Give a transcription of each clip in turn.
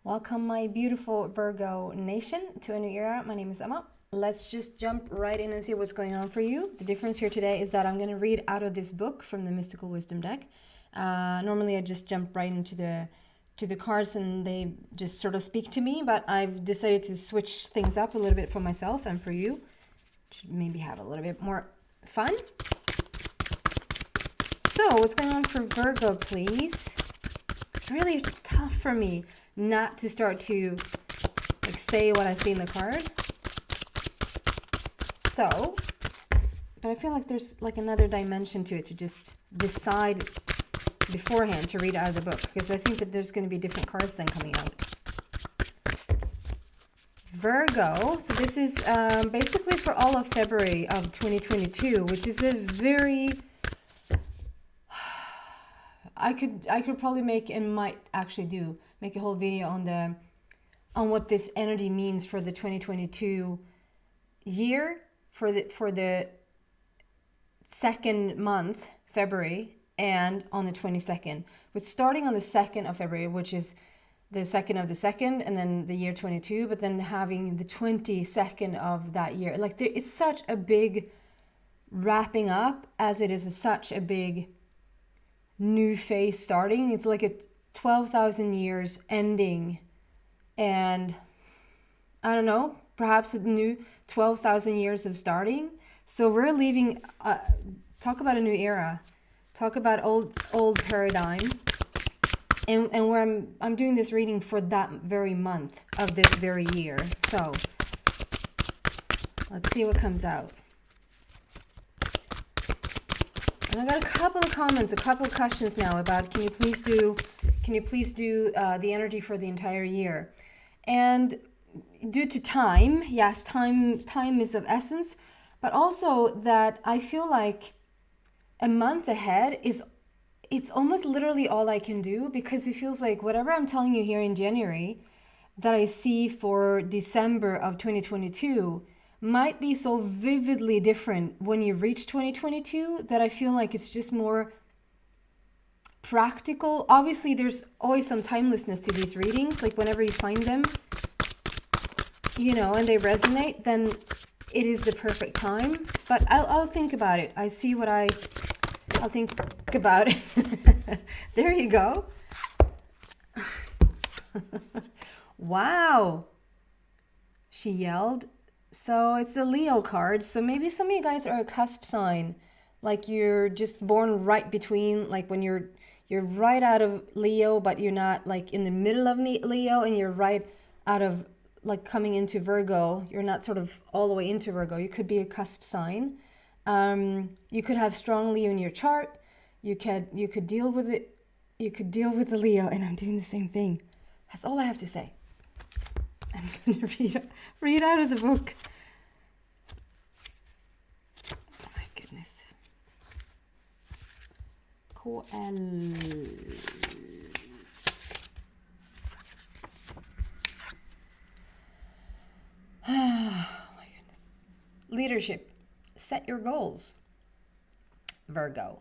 Welcome, my beautiful Virgo nation, to a new era. My name is Emma. Let's just jump right in and see what's going on for you. The difference here today is that I'm going to read out of this book from the Mystical Wisdom deck. Normally, I just jump right into the cards and they just sort of speak to me, but I've decided to switch things up a little bit for myself and for you to maybe have a little bit more fun. So, what's going on for Virgo, please? It's really tough for me not to start to say what I see in the card. So, but I feel like there's another dimension to it to just decide beforehand to read out of the book, because I think that there's going to be different cards then coming out. Virgo, so this is basically for all of February of 2022, which is a very... I could probably make a whole video on what this energy means for the 2022 year, for the second month, February, and on the 22nd. But starting on the 2nd of February, which is the 2nd of the 2nd, and then the year 22, but then having the 22nd of that year. It's such a big wrapping up, as it is such a big new phase starting. It's like a 12,000 years ending, and I don't know, perhaps a new 12,000 years of starting. So we're leaving, talk about a new era, talk about old paradigm, and where I'm doing this reading for that very month of this very year. So let's see what comes out. And I got a couple of comments, a couple of questions now about can you please do the energy for the entire year. And due to time, yes, time is of essence, but also that I feel like a month ahead it's almost literally all I can do, because it feels like whatever I'm telling you here in January that I see for December of 2022 might be so vividly different when you reach 2022 that I feel like it's just more practical. Obviously, there's always some timelessness to these readings. Like whenever you find them, and they resonate, then it is the perfect time. But I'll think about it. I see what I'll think about it. There you go. Wow, she yelled. So it's a Leo card. So maybe some of you guys are a cusp sign. Like you're just born right between, like when you're right out of Leo, but you're not like in the middle of Leo, and you're right out of like coming into Virgo. You're not sort of all the way into Virgo. You could be a cusp sign. You could have strong Leo in your chart. You could deal with it. You could deal with the Leo, and I'm doing the same thing. That's all I have to say. I'm going to read out of the book. Oh my goodness. Colette. Oh my goodness. Leadership. Set your goals. Virgo.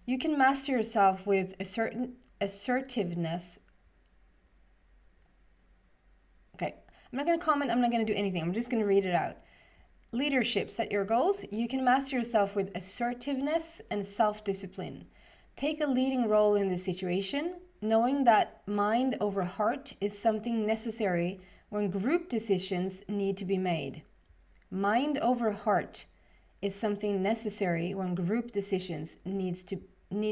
You can master yourself with a certain assertiveness. Okay. I'm not going to comment. I'm not going to do anything. I'm just going to read it out. Leadership. Set your goals. You can master yourself with assertiveness and self-discipline. Take a leading role in this situation, knowing that mind over heart is something necessary when group decisions need to be made. Mind over heart is something necessary when group decisions need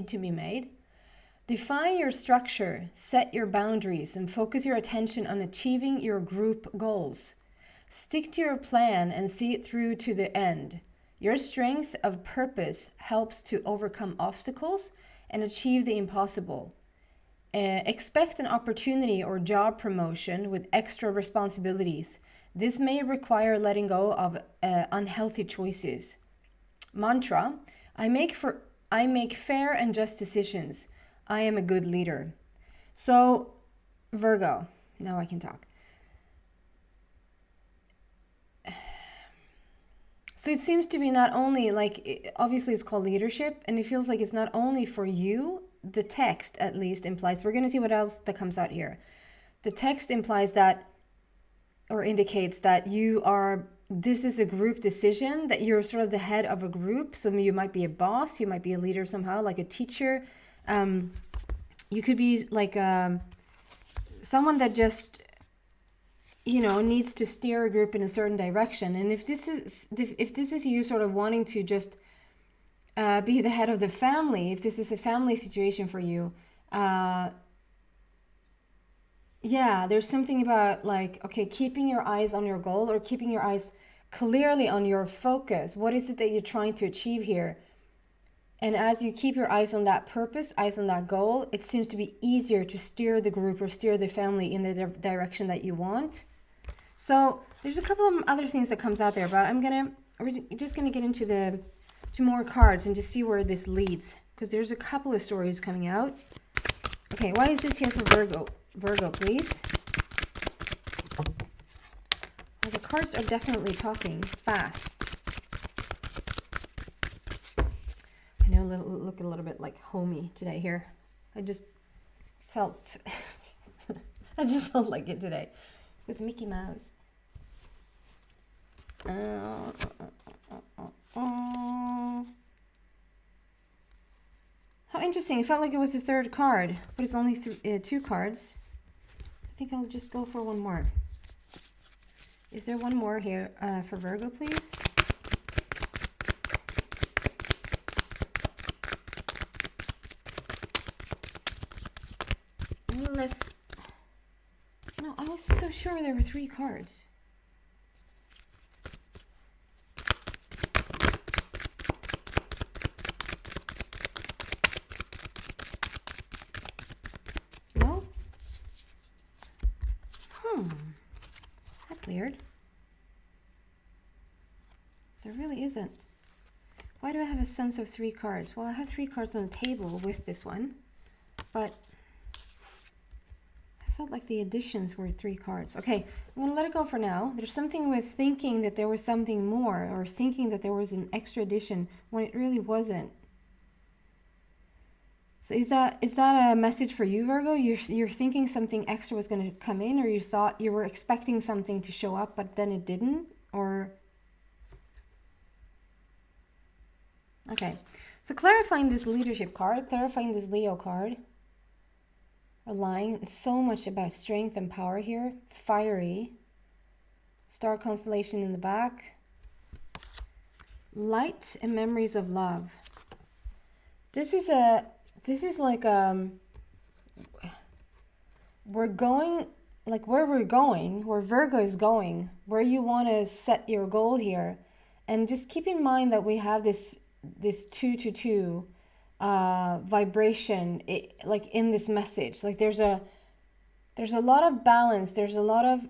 to be made. Define your structure, set your boundaries, and focus your attention on achieving your group goals. Stick to your plan and see it through to the end. Your strength of purpose helps to overcome obstacles and achieve the impossible. Expect an opportunity or job promotion with extra responsibilities. This may require letting go of unhealthy choices. Mantra: I make fair and just decisions. I am a good leader. So, Virgo, now I can talk. So it seems to be not only obviously it's called leadership, and it feels like it's not only for you. The text at least implies, we're going to see what else that comes out here. the text implies that, or indicates that this is a group decision, that you're sort of the head of a group. So you might be a boss, you might be a leader somehow, like a teacher. You could be like someone that just, needs to steer a group in a certain direction. And if this is you sort of wanting to just be the head of the family, if this is a family situation for you, there's something about like, okay, keeping your eyes on your goal, or keeping your eyes clearly on your focus. What is it that you're trying to achieve here? And as you keep your eyes on that purpose, eyes on that goal, it seems to be easier to steer the group or steer the family in the direction that you want. So there's a couple of other things that comes out there, but we're just gonna get into to more cards and just see where this leads, because there's a couple of stories coming out. Okay, why is this here for Virgo? Virgo, please. Well, the cards are definitely talking fast. I know, look a little bit like homey today here. I just felt like it today with Mickey Mouse. How interesting. It felt like it was the third card, but it's only two cards. I think I'll just go for one more. Is there one more here for Virgo, please? No, I was so sure there were three cards. No? That's weird. There really isn't. Why do I have a sense of three cards? Well, I have three cards on the table with this one, but I felt like the additions were three cards. Okay, I'm going to let it go for now. There's something with thinking that there was something more, or thinking that there was an extra addition when it really wasn't. So is that a message for you, Virgo? You're thinking something extra was going to come in, or you thought you were expecting something to show up, but then it didn't? Or... Okay, so clarifying this leadership card, clarifying this Leo card, lying, it's so much about strength and power here. Fiery, star constellation in the back, light and memories of love. This is like we're going, like where we're going, where Virgo is going, where you want to set your goal here. And just keep in mind that we have this 2-2 vibration, like in this message. Like there's a lot of balance. There's a lot of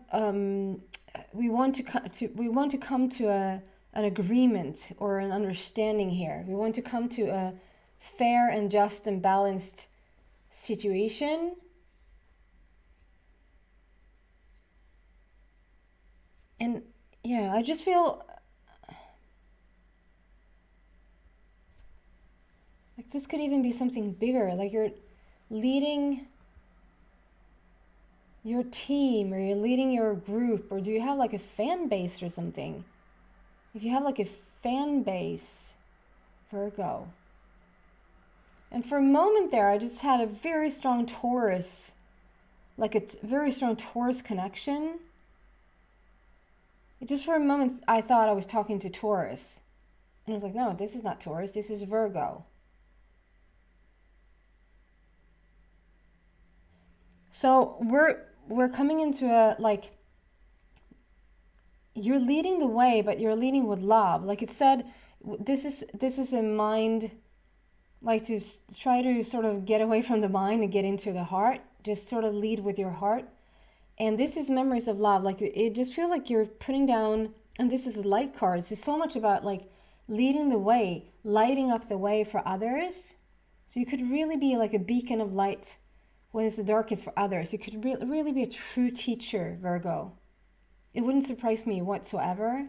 we want to come to an agreement or an understanding here. We want to come to a fair and just and balanced situation. And yeah, I just feel like this could even be something bigger, like you're leading your team, or you're leading your group, or do you have like a fan base or something? If you have like a fan base, Virgo. And for a moment there, I just had a very strong Taurus, like a very strong Taurus connection. Just for a moment, I thought I was talking to Taurus. And I was like, no, this is not Taurus, this is Virgo. So we're coming into a, like, you're leading the way, but you're leading with love. Like it said, this is a mind, like to try to sort of get away from the mind and get into the heart. Just sort of lead with your heart. And this is memories of love. Like it just feels like you're putting down, and this is the light cards. It's so much about like leading the way, lighting up the way for others. So you could really be like a beacon of light when it's the darkest for others. You could really be a true teacher, Virgo. It wouldn't surprise me whatsoever.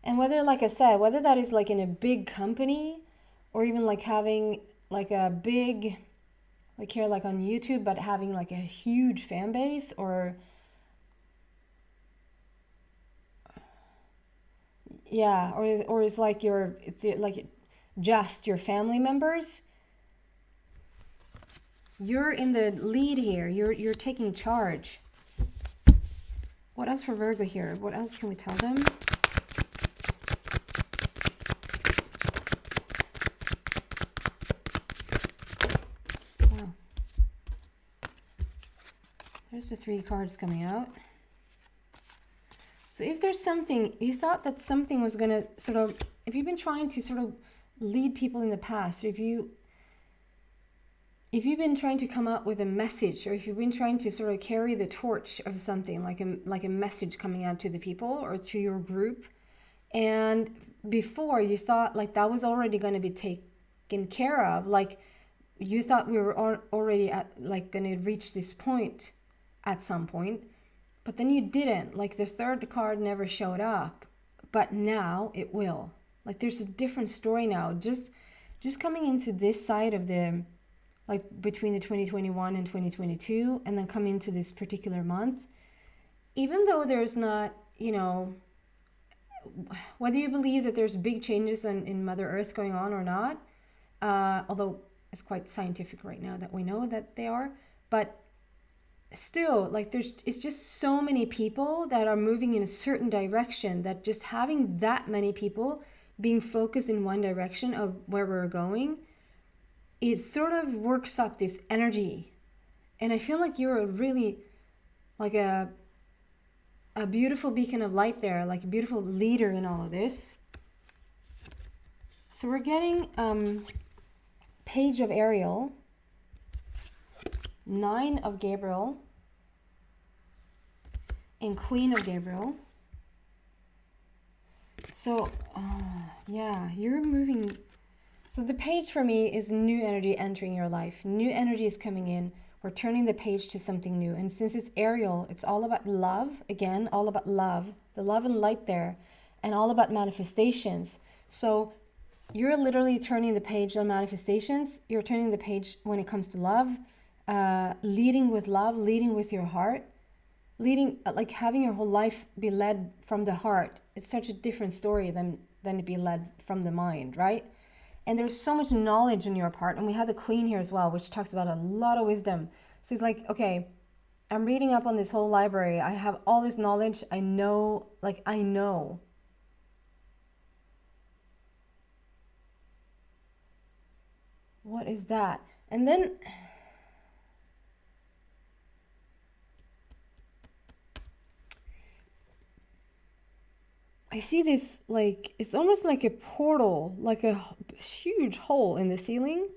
And whether, like I said, whether that is like in a big company, or even like having like a big, like here, like on YouTube, but having like a huge fan base, or yeah, or it's like it's like just your family members. You're in the lead here. You're taking charge. What else for Virgo here? What else can we tell them? Wow. There's the 3 cards coming out. So if there's something, you thought that something was going to sort of, if you've been trying to sort of lead people in the past, or if you've been trying to come up with a message, or if you've been trying to sort of carry the torch of something, like a message coming out to the people or to your group, and before you thought like that was already going to be taken care of, like you thought we were already at like going to reach this point at some point, but then you didn't. Like the 3rd card never showed up, but now it will. Like there's a different story now. Just coming into this side of the, like between the 2021 and 2022, and then come into this particular month, even though there's not, you know, whether you believe that there's big changes in Mother Earth going on or not, although it's quite scientific right now that we know that they are, but still, like it's just so many people that are moving in a certain direction, that just having that many people being focused in one direction of where we're going, it sort of works up this energy. And I feel like you're a really like a beautiful beacon of light there, like a beautiful leader in all of this. So we're getting Page of Ariel, 9 of Gabriel, and Queen of Gabriel. So yeah, you're moving. So the page for me is new energy entering your life. New energy is coming in. We're turning the page to something new. And since it's Ariel, it's all about love. Again, all about love. The love and light there. And all about manifestations. So you're literally turning the page on manifestations. You're turning the page when it comes to love. Leading with love. Leading with your heart. Leading, like having your whole life be led from the heart. It's such a different story than to be led from the mind, right? And there's so much knowledge on your part. And we have the Queen here as well, which talks about a lot of wisdom. So it's like, okay, I'm reading up on this whole library. I have all this knowledge. I know, like I know. What is that? And then I see this, like, it's almost like a portal, like a huge hole in the ceiling.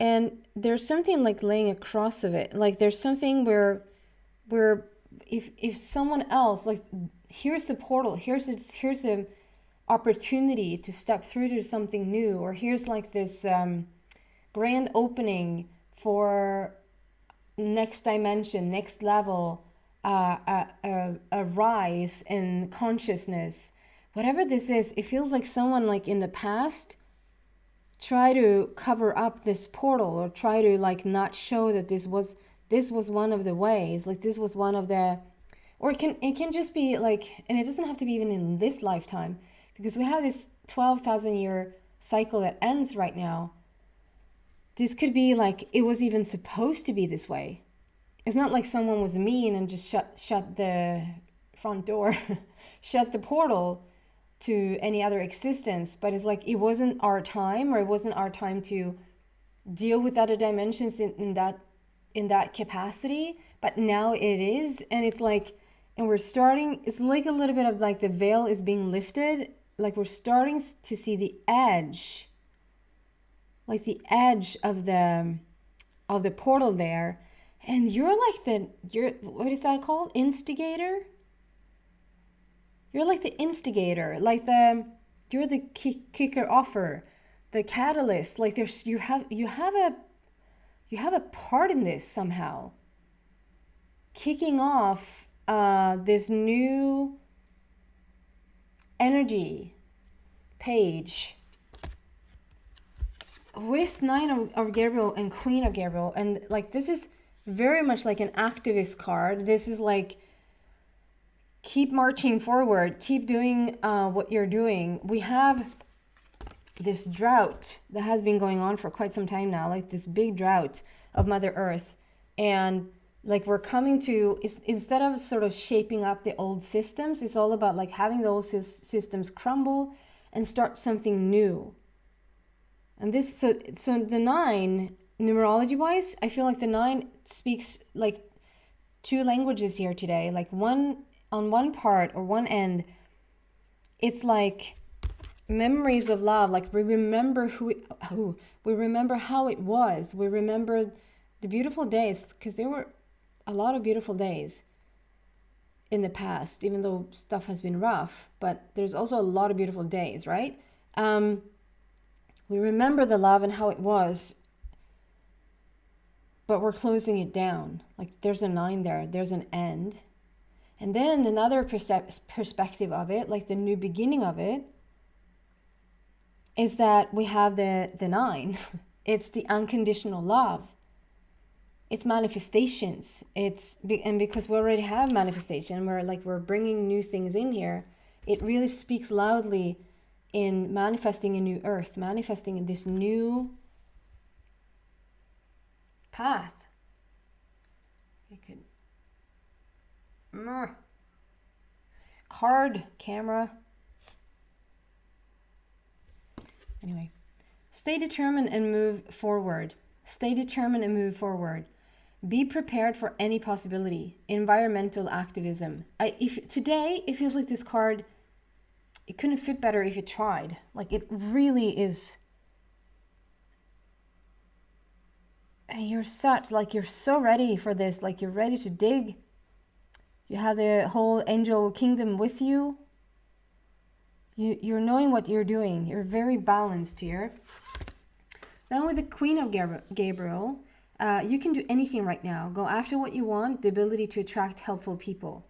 And there's something like laying across of it. Like there's something where if someone else, like here's a portal, here's a opportunity to step through to something new, or here's like this grand opening for next dimension, next level, a rise in consciousness. Whatever this is, it feels like someone like in the past try to cover up this portal, or try to like not show that this was one of the ways, like this was one of the, or it can just be like, and it doesn't have to be even in this lifetime, because we have this 12,000 year cycle that ends right now. This could be like it was even supposed to be this way. It's not like someone was mean and just shut the front door, shut the portal to any other existence, but it's like it wasn't our time, or it wasn't our time to deal with other dimensions in that capacity, but now it is. And it's like, and we're starting, it's like a little bit of like the veil is being lifted, like we're starting to see the edge, like the edge of the portal there. And you're like what is that called? Instigator? You're like the instigator, like you're the kicker offer, the catalyst. Like you have a part in this somehow. Kicking off this new energy page. with Nine of Gabriel and Queen of Gabriel, and like this is very much like an activist card. This is like, keep marching forward, keep doing what you're doing. We have this drought that has been going on for quite some time now, like this big drought of Mother Earth. And like we're coming to, instead of sort of shaping up the old systems, it's all about like having those systems crumble and start something new. And this, so the 9, numerology wise, I feel like the 9 speaks like 2 languages here today. Like one, on one part or one end, it's like memories of love. Like we remember we remember how it was. We remember the beautiful days, because there were a lot of beautiful days in the past, even though stuff has been rough, but there's also a lot of beautiful days, right? We remember the love and how it was, but we're closing it down. Like there's a 9 there, there's an end. And then another perspective of it, like the new beginning of it, is that we have the 9. It's the unconditional love. It's manifestations. And because we already have manifestation, we're bringing new things in here. It really speaks loudly in manifesting a new earth, manifesting in this new path. You could card, camera. Anyway, stay determined and move forward. Stay determined and move forward. Be prepared for any possibility. Environmental activism. If today it feels like this card, it couldn't fit better if you tried. Like it really is. And you're so ready for this. Like you're ready to dig. You have the whole angel kingdom with you. You're knowing what you're doing. You're very balanced here. Then with the Queen of Gabriel, you can do anything right now. Go after what you want, the ability to attract helpful people.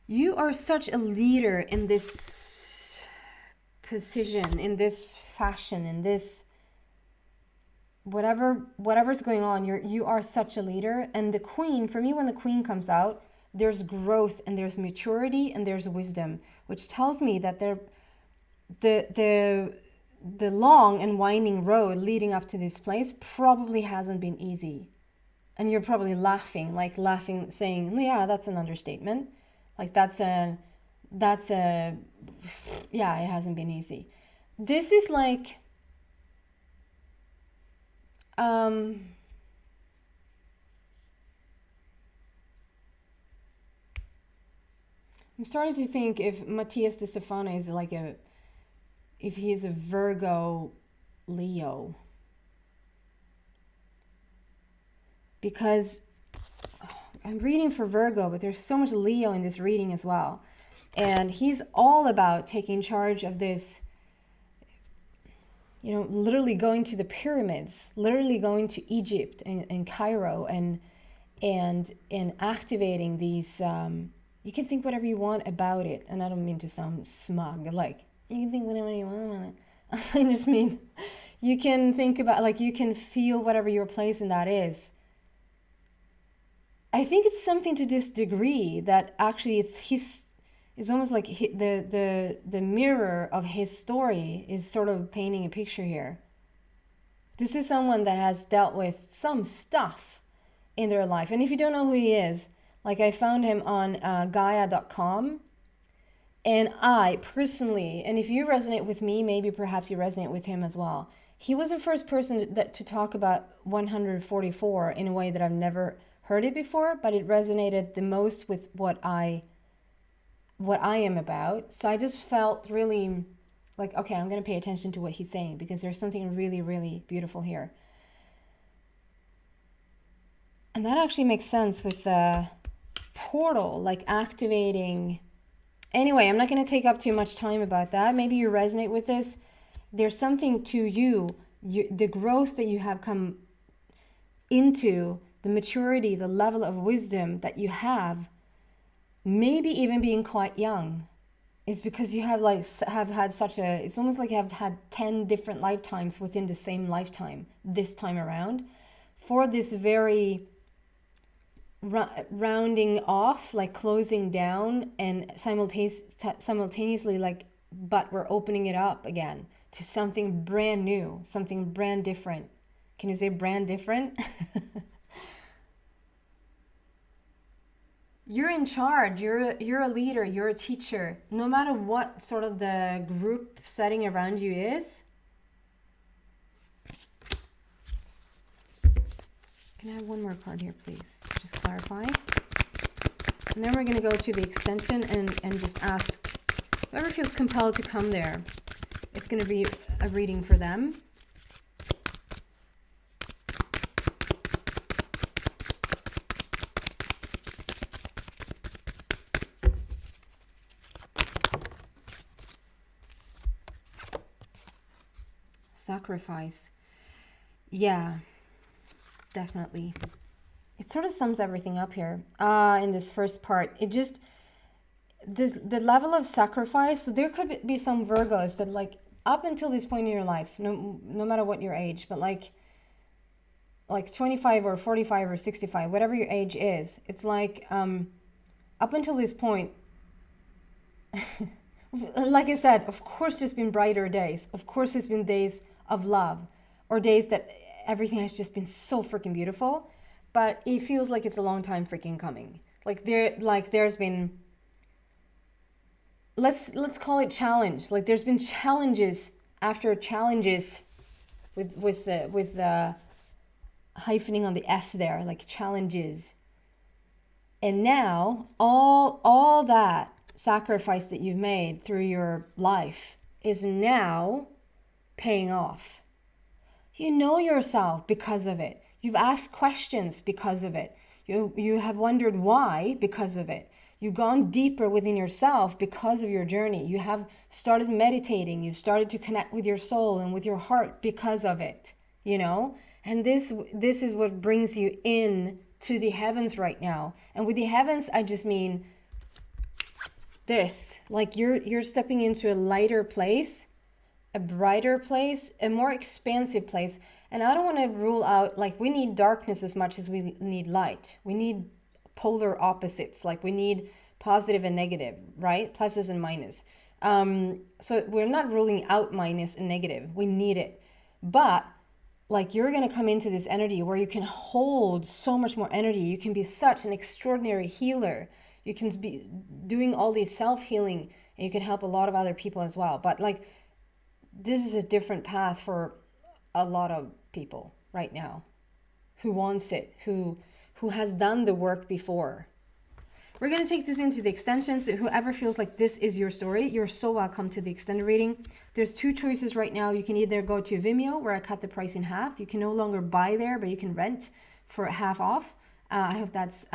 You are such a leader in this position, in this fashion, in this whatever's going on. You are such a leader. And the Queen, for me, when the Queen comes out, there's growth and there's maturity and there's wisdom, which tells me that the long and winding road leading up to this place probably hasn't been easy. And you're probably laughing, saying, yeah, that's an understatement. Like yeah, it hasn't been easy. This is like, I'm starting to think if Matthias de Stefano is like if he's a Virgo Leo. Because I'm reading for Virgo, but there's so much Leo in this reading as well. And he's all about taking charge of this, literally going to the pyramids, literally going to Egypt and Cairo and activating these, you can think whatever you want about it. And I don't mean to sound smug, like, you can think whatever you want. I just mean, you can think about, like, you can feel whatever your place in that is. I think it's something to this degree that actually it's almost like the mirror of his story is sort of painting a picture here. This is someone that has dealt with some stuff in their life. And if you don't know who he is, like I found him on Gaia.com. And I personally, and if you resonate with me, maybe perhaps you resonate with him as well. He was the first person to talk about 144 in a way that I've never heard it before, but it resonated the most with what I am about. So I just felt really like, okay, I'm going to pay attention to what he's saying because there's something really, really beautiful here. And that actually makes sense with the portal, like activating. Anyway, I'm not going to take up too much time about that. Maybe you resonate with this. There's something to you, the growth that you have come into, the maturity, the level of wisdom that you have, maybe even being quite young. is because you have like have had such a, it's almost like you have had 10 different lifetimes within the same lifetime this time around, for this very rounding off, like closing down, and simultaneously like, but we're opening it up again to something brand new, something brand different. Can you say brand different? You're in charge, you're a leader, you're a teacher. No matter what sort of the group setting around you is. Can I have one more card here, please? Just clarify. And then we're going to go to the extension and just ask whoever feels compelled to come there. It's going to be a reading for them. Sacrifice. Yeah, definitely. It sort of sums everything up here in this first part. It just, the level of sacrifice. So there could be some Virgos that like up until this point in your life, no matter what your age, but like 25 or 45 or 65, whatever your age is, it's like up until this point, like I said, of course there's been brighter days. Of course there's been days of love, or days that everything has just been so freaking beautiful, but it feels like it's a long time freaking coming. Like there's been, let's call it challenge. Like there's been challenges after challenges with the hyphening on the S there, like challenges. And now all that sacrifice that you've made through your life is now paying off. You know yourself because of it. You've asked questions because of it. You have wondered why because of it. You've gone deeper within yourself because of your journey. You have started meditating. You've started to connect with your soul and with your heart because of it, you know? And this is what brings you in to the heavens right now. And with the heavens, I just mean this, like you're stepping into a lighter place, a brighter place, a more expansive place. And I don't want to rule out, like, we need darkness as much as we need light. We need polar opposites, like we need positive and negative, right? Pluses and minus. So we're not ruling out minus and negative. We need it. But like, you're going to come into this energy where you can hold so much more energy. You can be such an extraordinary healer. You can be doing all these self-healing, and you can help a lot of other people as well. But like, this is a different path for a lot of people right now who wants it, who has done the work before. We're going to take this into the extension. So whoever feels like this is your story, you're so welcome to the extended reading. There's two choices right now. You can either go to Vimeo, where I cut the price in half. You can no longer buy there, but you can rent for half off. I hope that's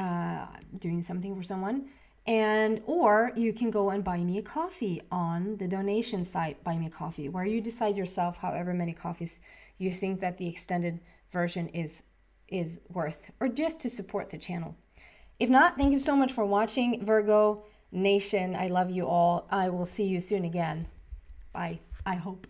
doing something for someone. Or you can go and buy me a coffee on the donation site, Buy Me a Coffee, where you decide yourself however many coffees you think that the extended version is worth, or just to support the channel. If not, thank you so much for watching, Virgo Nation. I love you all. I will see you soon again. Bye, I hope.